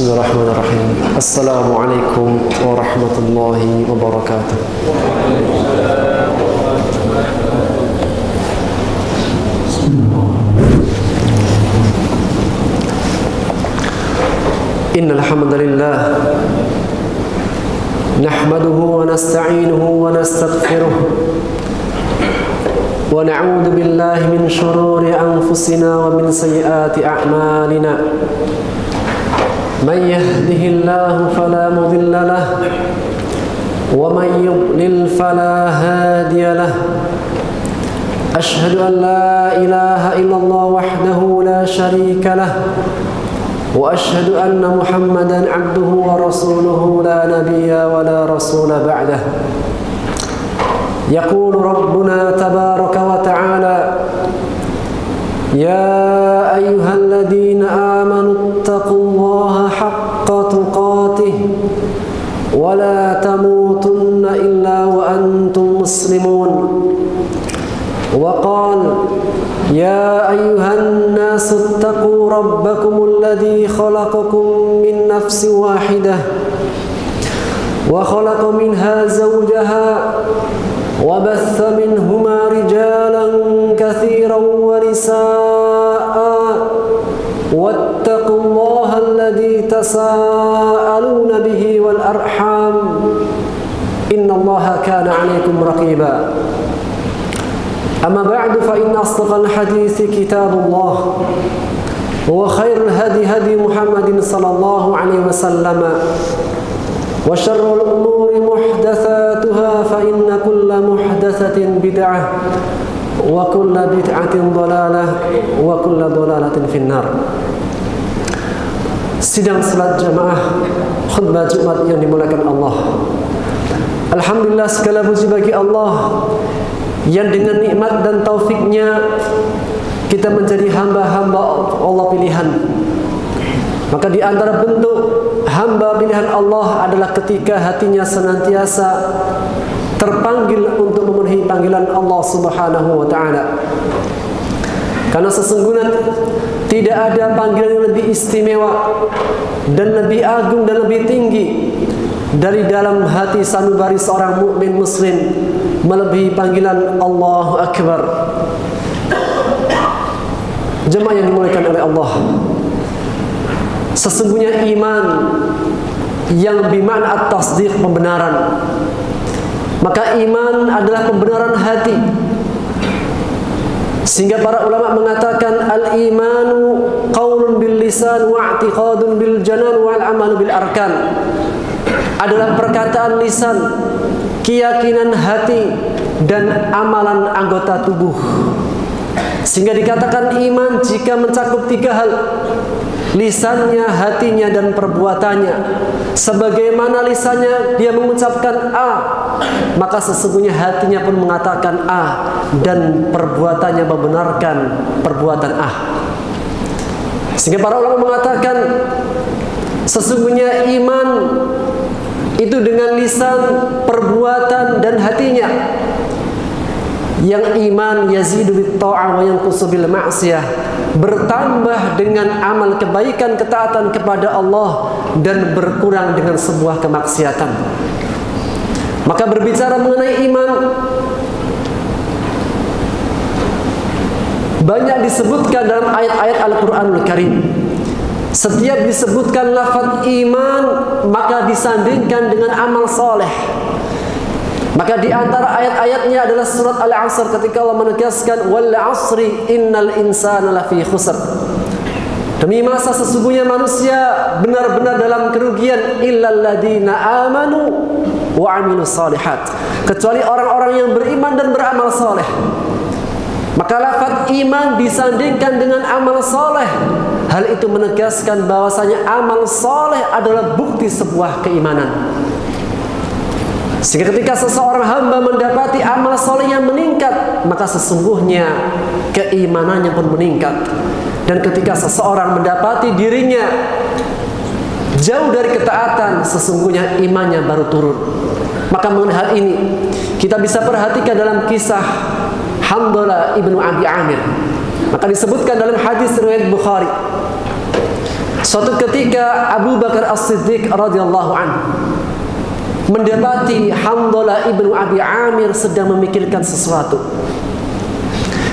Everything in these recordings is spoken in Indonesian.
Bismillahirrahmanirrahim. Assalamualaikum warahmatullahi wabarakatuh. Innal hamdalillah nahmaduhu wa nasta'inuhu wa nastaghfiruh wa na'udzu billahi min shururi anfusina wa min sayyiati a'malina. من يهده الله فلا مضل له ومن يضلل فلا هادي له أشهد أن لا إله إلا الله وحده لا شريك له وأشهد أن محمدا عبده ورسوله لا نبي ولا رسول بعده يقول ربنا تبارك وتعالى يا أيها الذين آمنوا اتقوا الله حق تقاته ولا تموتن إلا وأنتم مسلمون وقال يا أيها الناس اتقوا ربكم الذي خلقكم من نفس واحدة وخلق منها زوجها وبث منهما رجالا كثيرا ونساء واتقوا الله الذي تساءلون به والأرحام إن الله كان عليكم رقيبا أما بعد فإن أصدق الحديث كتاب الله وخير الهدي هدي محمد صلى الله عليه وسلم وشر الأمور محدثاتها فإن كل محدثة بدعة وكل بدعة ضلالة وكل ضلالة في النار. Sidang salat jamaah khutbah Jumat yang dimuliakan Allah. Alhamdulillah, segala puji bagi Allah yang dengan nikmat dan taufiknya kita menjadi hamba-hamba Allah pilihan. Maka di antara bentuk hamba pilihan Allah adalah ketika hatinya senantiasa terpanggil untuk memenuhi panggilan Allah Subhanahu wa taala. Karena sesungguhnya tidak ada panggilan yang lebih istimewa dan lebih agung dan lebih tinggi dari dalam hati sanubari seorang mukmin muslim melebihi panggilan Allahu Akbar. Jemaah yang dimuliakan oleh Allah, sesungguhnya iman yang bermakna at-tasdiq, pembenaran. Maka iman adalah pembenaran hati. Sehingga para ulama mengatakan al-imanu qaulun bil lisan wa i'tiqadun bil janan wal amalu bil arkan. Adalah perkataan lisan, keyakinan hati dan amalan anggota tubuh. Sehingga dikatakan iman jika mencakup tiga hal: lisannya, hatinya, dan perbuatannya. Sebagaimana lisannya dia mengucapkan A, maka sesungguhnya hatinya pun mengatakan A, dan perbuatannya membenarkan perbuatan A. Sehingga para ulama mengatakan sesungguhnya iman itu dengan lisan, perbuatan, dan hatinya. Yang iman yazidu bit ta'ah wa yanqusu bil ma'siyah, bertambah dengan amal kebaikan, ketaatan kepada Allah, dan berkurang dengan sebuah kemaksiatan. Maka berbicara mengenai iman, banyak disebutkan dalam ayat-ayat Al-Qur'anul Karim. Setiap disebutkan lafaz iman, maka disandingkan dengan amal soleh. Maka di antara ayat-ayatnya adalah surat Al-Asr ketika Allah menegaskan wal 'asri innal insana lafi khusr. Demi masa sesungguhnya manusia benar-benar dalam kerugian illal ladzina amanu wa 'amilus shalihat, kecuali orang-orang yang beriman dan beramal saleh. Maka lafaz iman disandingkan dengan amal saleh. Hal itu menegaskan bahwasanya amal saleh adalah bukti sebuah keimanan. Sehingga ketika seseorang hamba mendapati amal soleh yang meningkat, maka sesungguhnya keimanannya pun meningkat. Dan ketika seseorang mendapati dirinya jauh dari ketaatan, sesungguhnya imannya baru turun. Maka mengenai hal ini kita bisa perhatikan dalam kisah Handalah ibnu Abi Amir. Maka disebutkan dalam hadis riwayat Bukhari, Suatu ketika Abu Bakar As-Siddiq radhiyallahu anhu mendapati Hanzalah ibnu Abi Amir sedang memikirkan sesuatu.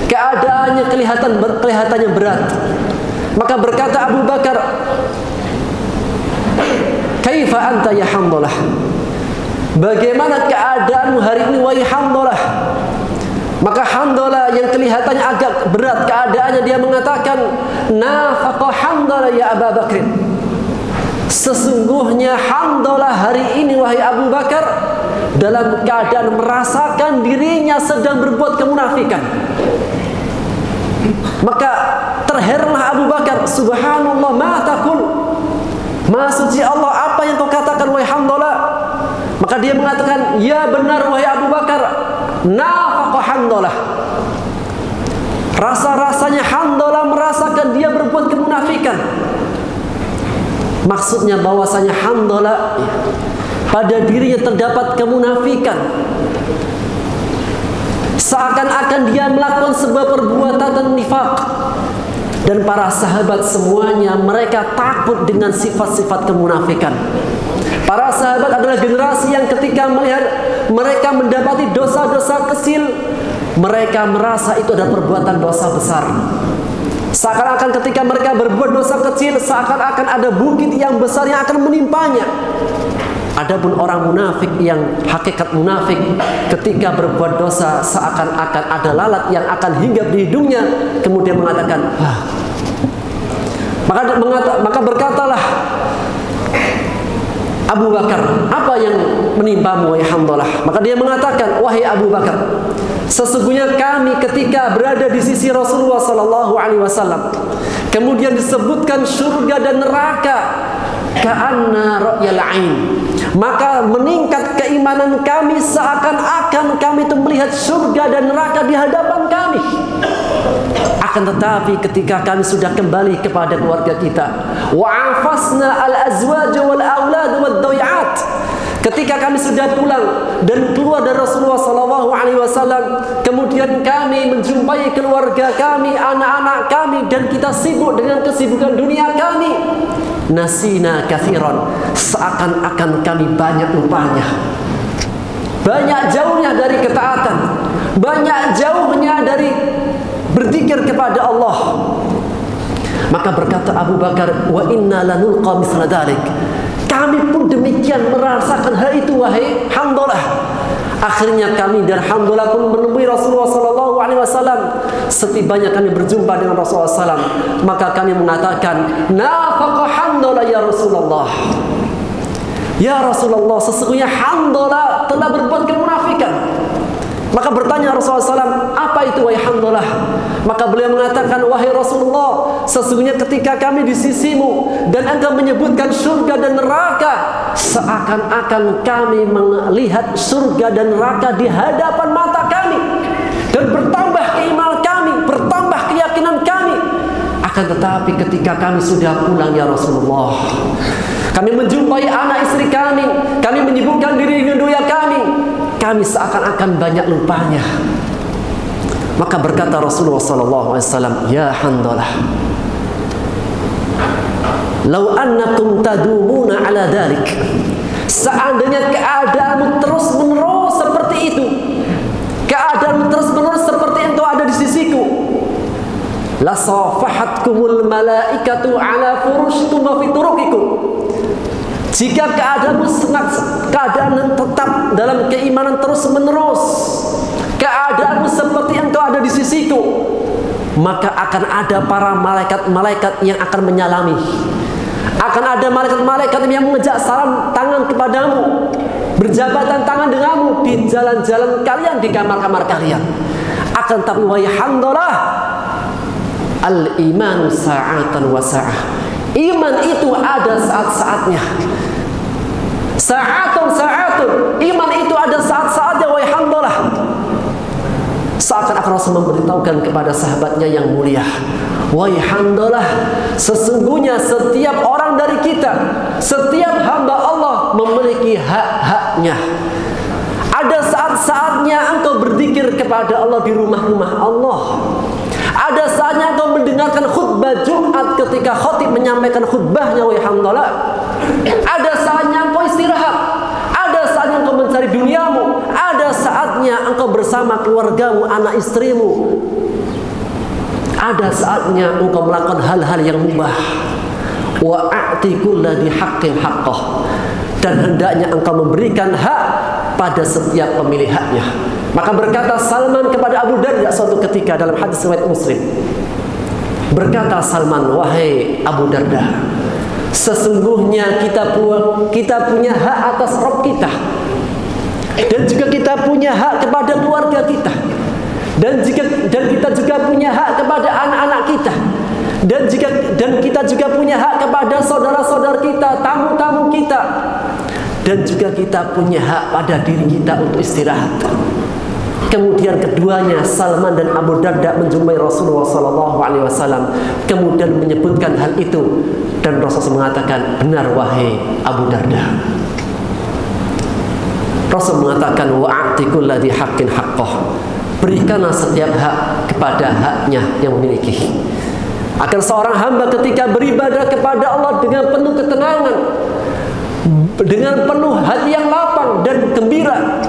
Keadaannya kelihatannya berat. Maka berkata Abu Bakar, "Kaifa anta ya Hanzalah? Bagaimana keadaanmu hari ini wahai Hanzalah?" Maka Hanzalah yang kelihatannya agak berat keadaannya, dia mengatakan, "Nafaqa Hanzalah ya Abu Bakar." Sesungguhnya Hanzalah hari ini wahai Abu Bakar dalam keadaan merasakan dirinya sedang berbuat kemunafikan. Maka terheranlah Abu Bakar, "Subhanallah, ma taqul?" Maha suci Allah, apa yang kau katakan wahai Hanzalah? Maka dia mengatakan, "Ya benar wahai Abu Bakar, nafaqa Hanzalah." Rasa-rasanya Hanzalah merasakan dia berbuat kemunafikan. Maksudnya bahwasanya Hanzalah pada dirinya terdapat kemunafikan. Seakan-akan dia melakukan sebuah perbuatan nifaq. Dan para sahabat semuanya mereka takut dengan sifat-sifat kemunafikan. Para sahabat adalah generasi yang ketika melihat mereka mendapati dosa-dosa kecil, mereka merasa itu adalah perbuatan dosa besar. Seakan-akan ketika mereka berbuat dosa kecil, seakan-akan ada bukit yang besar yang akan menimpanya. Adapun orang munafik yang hakikat munafik, ketika berbuat dosa seakan-akan ada lalat yang akan hinggap di hidungnya, kemudian mengatakan, maka berkatalah Abu Bakar, "Apa yang menimpamu wahai Hanzalah?" Maka dia mengatakan, "Wahai Abu Bakar, sesungguhnya kami ketika berada di sisi Rasulullah sallallahu alaihi wasallam, kemudian disebutkan surga dan neraka, ka'anna ra'yal ain, maka meningkat keimanan kami seakan-akan kami itu melihat surga dan neraka di hadapan kami. Akan tetapi ketika kami sudah kembali kepada keluarga kita, wa'afasna al-azwaj wal aulad wad dawiyat, ketika kami sudah pulang dan keluar dari Rasulullah SAW, kemudian kami menjumpai keluarga kami, anak-anak kami, dan kita sibuk dengan kesibukan dunia kami, nasina kathiran, seakan-akan kami banyak lupanya, banyak jauhnya dari ketaatan, banyak jauhnya dari berzikir kepada Allah." Maka berkata Abu Bakar, "Wa inna lanulqa misla dalik." Kami pun demikian merasakan hal itu wahai Hanzalah. Akhirnya kami dan Hanzalah pun menemui Rasulullah SAW. Setibanya kami berjumpa dengan Rasulullah SAW, maka kami mengatakan, "Nafaqa Hanzalah ya Rasulullah." Ya Rasulullah, sesungguhnya Hanzalah telah berbuat kemunafikan. Maka bertanya Rasulullah SAW, "Apa itu wahai Hanzalah?" Maka beliau mengatakan, "Wahai Rasulullah, sesungguhnya ketika kami di sisimu dan engkau menyebutkan surga dan neraka, seakan-akan kami melihat surga dan neraka di hadapan mata kami, dan bertambah keimanan kami, bertambah keyakinan kami. Akan tetapi ketika kami sudah pulang ya Rasulullah, kami menjumpai anak istri kami menyibukkan diri dengan dunia kami seakan-akan banyak lupanya." Maka berkata Rasulullah SAW, "Ya Hanzalah, lau annakum tadumuna ala dalik." Seandainya keadaanmu terus menerus seperti itu, keadaanmu terus menerus seperti engkau ada di sisiku, la safahatkumul malaikatu ala furushtum wa fi turuqikum. Jika keadaanmu keadaan tetap dalam keimanan terus menerus, keadaanmu seperti engkau ada di sisiku, maka akan ada para malaikat-malaikat yang akan menyalami. Akan ada malaikat-malaikat yang mengejak salam tangan kepadamu, berjabatan tangan denganmu di jalan-jalan kalian, di kamar-kamar kalian. Akan tapi wahai Hanzalah, al-imanu sa'atan wa sa'ah. Iman itu ada saat-saatnya. Sa'atun. Iman itu ada saat-saatnya wahai Hanzalah. Seakan-akan Rasul memberitahukan kepada sahabatnya yang mulia, "Wahai Hanzalah, sesungguhnya setiap orang dari kita, setiap hamba Allah memiliki hak-haknya. Ada saat-saatnya engkau berzikir kepada Allah di rumah-rumah Allah. Ada saatnya engkau mendengarkan khutbah Jumat ketika khatib menyampaikan khutbahnya, wahai Hanzalah. Ada saatnya engkau istirahat. Ada saatnya engkau mencari duniamu. Ada saatnya engkau bersama keluargamu, anak istrimu. Ada saatnya engkau melakukan hal-hal yang mubah. Wa a'ti kulladzi haqqin haqqah. Dan hendaknya engkau memberikan hak pada setiap pemilik haknya. Maka berkata Salman kepada Abu Darda suatu ketika dalam hadis riwayat Muslim. Berkata Salman, wahai Abu Darda, sesungguhnya kita punya hak atas Rabb kita. Dan juga kita punya hak kepada keluarga kita. Dan kita juga punya hak kepada anak-anak kita. Dan kita juga punya hak kepada saudara-saudara kita, tamu-tamu kita. Dan juga kita punya hak pada diri kita untuk istirahat. Kemudian keduanya Salman dan Abu Darda menjumpai Rasulullah SAW. Kemudian menyebutkan hal itu, dan Rasulullah mengatakan, benar wahai Abu Darda. Rasul mengatakan, wa'ati kulladzi haqqin haqqah. Berikanlah setiap hak kepada haknya yang memiliki. Akan seorang hamba ketika beribadah kepada Allah dengan penuh ketenangan, dengan penuh hati yang lapang dan gembira,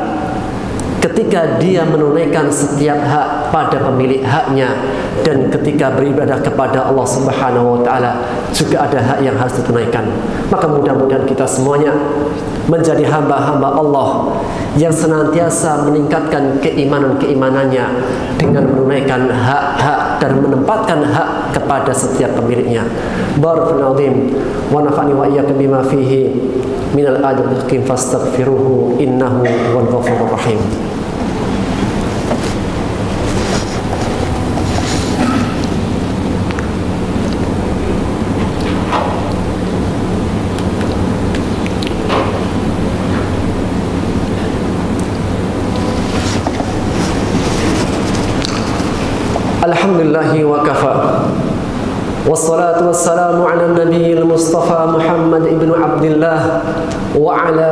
ketika dia menunaikan setiap hak pada pemilik haknya, dan ketika beribadah kepada Allah Subhanahu wa taala juga ada hak yang harus ditunaikan. Maka mudah-mudahan kita semuanya menjadi hamba-hamba Allah yang senantiasa meningkatkan keimanannya dengan menunaikan hak-hak dan menempatkan hak kepada setiap pemiliknya. Barakallahu azim wa nafa'ani wa iyyakum bima fihi minal ayati wal hikam fastaghfiruhu innahu huwal ghafurur rahim. Alhamdulillahi wa kafa. Wassalatu wassalamu ala nabiyil Mustafa Muhammad ibn Abdullah wa ala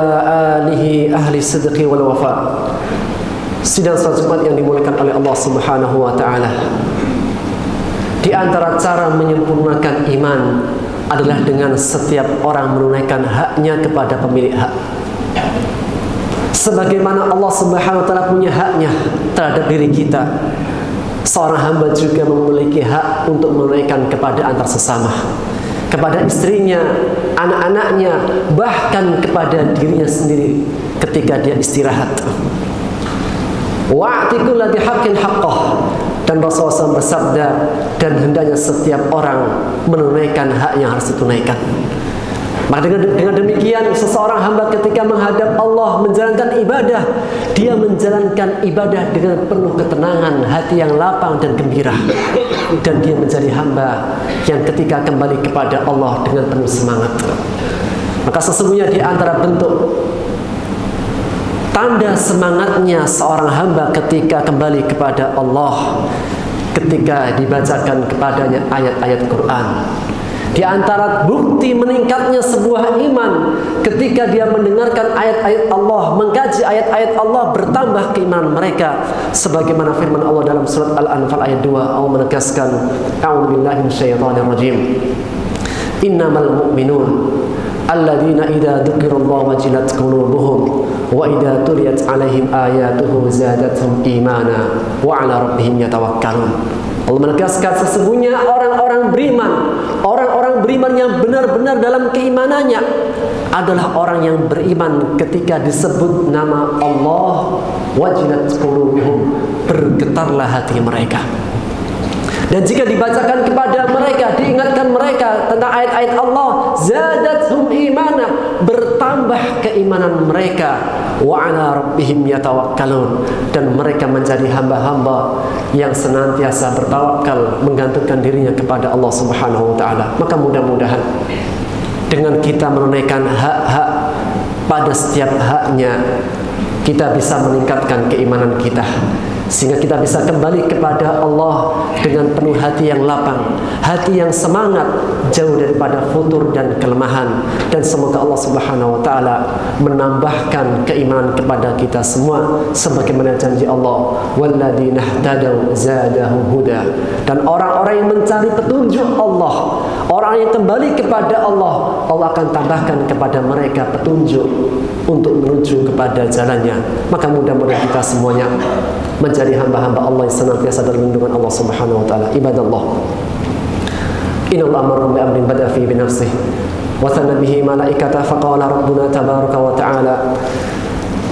alihi ahli sidqi wal wafa. Sidang salat Jumat yang dimuliakan oleh Allah Subhanahu wa taala. Di antara cara menyempurnakan iman adalah dengan setiap orang menunaikan haknya kepada pemilik hak. Sebagaimana Allah Subhanahu wa taala punya haknya terhadap diri kita, seorang hamba juga memiliki hak untuk menunaikan kepada antar sesama, kepada istrinya, anak-anaknya, bahkan kepada dirinya sendiri ketika dia istirahat. Wa'ti kulladzi haqqin haqqah. Dan Rasulullah SAW bersabda, dan hendaknya setiap orang menunaikan hak yang harus ditunaikan. Maka dengan demikian seseorang hamba ketika menghadap Allah menjalankan ibadah, dia menjalankan ibadah dengan penuh ketenangan, hati yang lapang dan gembira, dan dia menjadi hamba yang ketika kembali kepada Allah dengan penuh semangat. Maka sesungguhnya di antara bentuk tanda semangatnya seorang hamba ketika kembali kepada Allah, ketika dibacakan kepadanya ayat-ayat Quran. Di antara bukti meningkatnya sebuah iman ketika dia mendengarkan ayat-ayat Allah, mengkaji ayat-ayat Allah, bertambah keimanan mereka. Sebagaimana firman Allah dalam surat Al-Anfal ayat 2, Allah menegaskan, a'udzubillahi minasyaitonirrajim. Innamal mu'minun alladzina idza dzukirallahu wajilat qulubuhum wa idza tuliyat 'alaihim ayatuhu zadatuhum imana wa 'ala rabbihim yatawakkalun. Allah menegaskan sesungguhnya orang-orang beriman yang benar-benar dalam keimanannya adalah orang yang beriman ketika disebut nama Allah, wajilat qulubuhum, bergetarlah hati mereka. Dan jika dibacakan kepada mereka, diingatkan mereka tentang ayat-ayat Allah, zadathum imana, bertambah keimanan mereka, wa ala rabbihim yatawakkalun, dan mereka menjadi hamba-hamba yang senantiasa bertawakal, menggantungkan dirinya kepada Allah Subhanahu wa taala. Maka mudah-mudahan dengan kita menunaikan hak-hak pada setiap haknya, kita bisa meningkatkan keimanan kita. sehingga kita bisa kembali kepada Allah dengan penuh hati yang lapang, hati yang semangat, jauh daripada futur dan kelemahan. Dan semoga Allah Subhanahu wa taala menambahkan keimanan kepada kita semua sebagaimana janji Allah, walladzina ihtadaw zadahum huda. Dan orang-orang yang mencari petunjuk Allah, orang yang kembali kepada Allah, Allah akan tambahkan kepada mereka petunjuk untuk menuju kepada jalannya. Maka mudah-mudahan kita semuanya menjadi hamba-hamba Allah yang senantiasa dalam lindungan Allah Subhanahu wa taala. Ibadallah, innallaha amara bi amrin bada'a fi bi nafsihi wa thanna bihi malaikatahu faqala rabbuna tabaraka wa ta'ala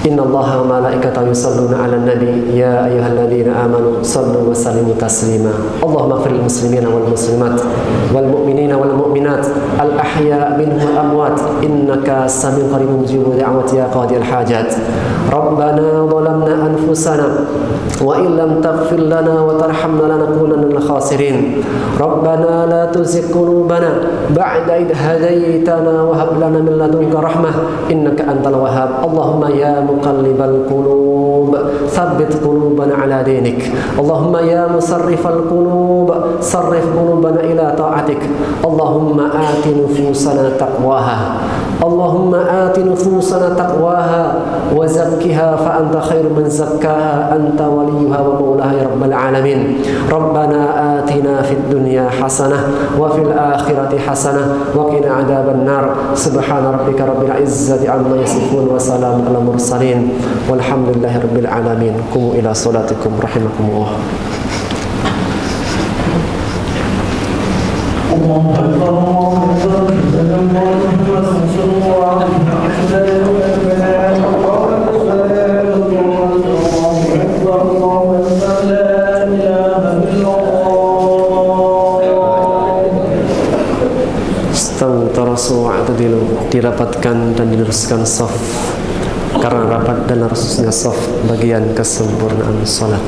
innallaha wa malaikatahu yusalluna 'alan nabi ya ayyuhalladzina amanu sallu wa sallimu taslima. Allahumma ighfir lil muslimina wal muslimat wal mu'minina wal mu'minat al ahya minhum wal amwat innaka sami'un qaribun mujibud da'wati ya qadiyal hajat. Rabbana zalamna anfusana wa in lam taghfir lana wa tarhamna lanakunanna minal khasirin. Rabbana la tuzigh qulubana ba'da idh hadaytana wa hab lana min ladunka rahmah innaka antal wahhab. Allahumma ya muqallibal qulub tsabbit qulubana ala dinik. Allahumma ya musarrifal qulub sarrif qulubana ila ta'atik. Allahumma ati nufusana taqwaha. Allahumma ati nufusana taqwaha wa zakkiha fa anta khairu man zakkaha anta waliyuha wa maulaha ya rabbal alamin. Rabbana atina fid dunya hasanah wa fil akhirati hasanah wa qina adzaban nar. Subhana rabbika rabbil izzati amma yasifun wa salamun alal mursalin walhamdulillahi rabbil alamin. Qumu ila salatikum rahimakumullah. Allahu akbar, Allahu akbar, dirapatkan dan diluruskan shaf karena rapat dan lurusnya shaf bagian kesempurnaan salat.